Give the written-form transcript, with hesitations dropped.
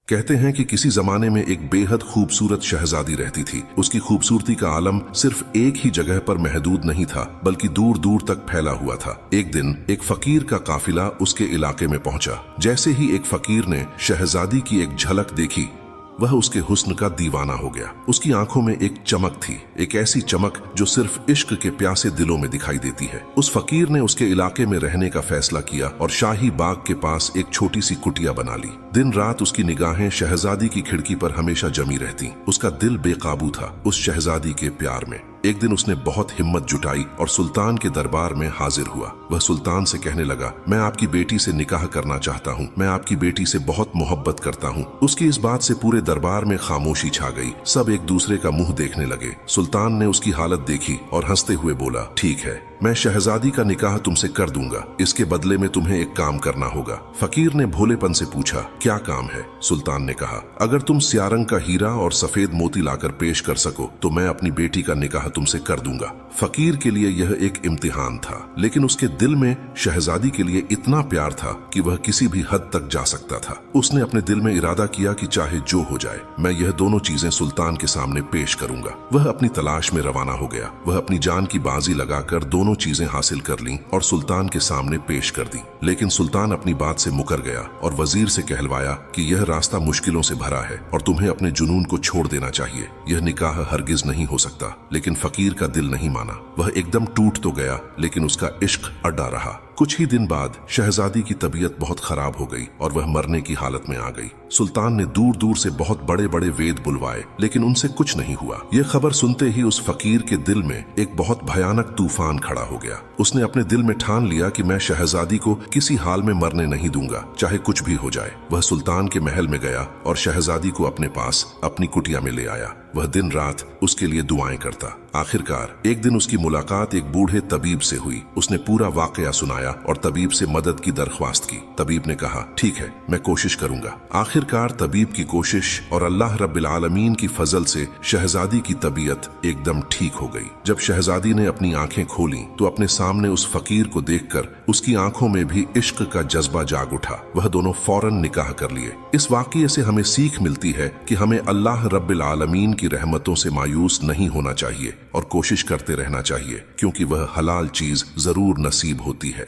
कहते हैं कि किसी जमाने में एक बेहद खूबसूरत शहजादी रहती थी। उसकी खूबसूरती का आलम सिर्फ एक ही जगह पर महदूद नहीं था, बल्कि दूर दूर तक फैला हुआ था। एक दिन एक फकीर का काफिला उसके इलाके में पहुंचा। जैसे ही एक फकीर ने शहजादी की एक झलक देखी, वह उसके हुस्न का दीवाना हो गया। उसकी आंखों में एक चमक थी, एक ऐसी चमक जो सिर्फ इश्क के प्यासे दिलों में दिखाई देती है। उस फकीर ने उसके इलाके में रहने का फैसला किया और शाही बाग के पास एक छोटी सी कुटिया बना ली। दिन रात उसकी निगाहें शहजादी की खिड़की पर हमेशा जमी रहती। उसका दिल बेकाबू था उस शहजादी के प्यार में। एक दिन उसने बहुत हिम्मत जुटाई और सुल्तान के दरबार में हाजिर हुआ। वह सुल्तान से कहने लगा, मैं आपकी बेटी से निकाह करना चाहता हूँ। मैं आपकी बेटी से बहुत मोहब्बत करता हूँ। उसकी इस बात से पूरे दरबार में खामोशी छा गई। सब एक दूसरे का मुंह देखने लगे। सुल्तान ने उसकी हालत देखी और हंसते हुए बोला, ठीक है, मैं शहजादी का निकाह तुमसे कर दूंगा। इसके बदले में तुम्हें एक काम करना होगा। फकीर ने भोलेपन से पूछा, क्या काम है? सुल्तान ने कहा, अगर तुम स्यारंग का हीरा और सफेद मोती लाकर पेश कर सको तो मैं अपनी बेटी का निकाह तुमसे कर दूंगा। फकीर के लिए यह एक इम्तिहान था, लेकिन उसके दिल में शहजादी के लिए इतना प्यार था कि वह किसी भी हद तक जा सकता था। उसने अपने दिल में इरादा किया कि चाहे जो हो जाए, मैं यह दोनों चीजें सुल्तान के सामने पेश करूंगा। वह अपनी तलाश में रवाना हो गया। वह अपनी जान की बाजी लगाकर दोनों चीजें हासिल कर लीं और सुल्तान के सामने पेश कर दी। लेकिन सुल्तान अपनी बात से मुकर गया और वजीर से कहलवाया कि यह रास्ता मुश्किलों से भरा है और तुम्हें अपने जुनून को छोड़ देना चाहिए। यह निकाह हरगिज नहीं हो सकता। लेकिन फकीर का दिल नहीं माना। वह एकदम टूट तो गया, लेकिन उसका इश्क अड्डा रहा। कुछ ही दिन बाद शहजादी की तबीयत बहुत खराब हो गई और वह मरने की हालत में आ गई। सुल्तान ने दूर दूर से बहुत बड़े बड़े वेद बुलवाए, लेकिन उनसे कुछ नहीं हुआ। यह खबर सुनते ही उस फकीर के दिल में एक बहुत भयानक तूफान खड़ा हो गया। उसने अपने दिल में ठान लिया कि मैं शहजादी को किसी हाल में मरने नहीं दूंगा, चाहे कुछ भी हो जाए। वह सुल्तान के महल में गया और शहजादी को अपने पास अपनी कुटिया में ले आया। वह दिन रात उसके लिए दुआएं करता। आखिरकार एक दिन उसकी मुलाकात एक बूढ़े तबीब से हुई। उसने पूरा वाकया सुनाया और तबीब से मदद की दरख्वास्त की। तबीब ने कहा, ठीक है, मैं कोशिश करूंगा। आखिरकार तबीब की कोशिश और अल्लाह रब्बिल आलमीन की फजल से शहजादी की तबीयत एकदम ठीक हो गई। जब शहजादी ने अपनी आंखें खोली तो अपने सामने उस फकीर को देखकर उसकी आंखों में भी इश्क का जज्बा जाग उठा। वह दोनों फौरन निकाह कर लिए। इस वाकये से हमें सीख मिलती है कि हमें अल्लाह रब्बिल आलमीन की रहमतों से मायूस नहीं होना चाहिए और कोशिश करते रहना चाहिए, क्योंकि वह हलाल चीज जरूर नसीब होती है।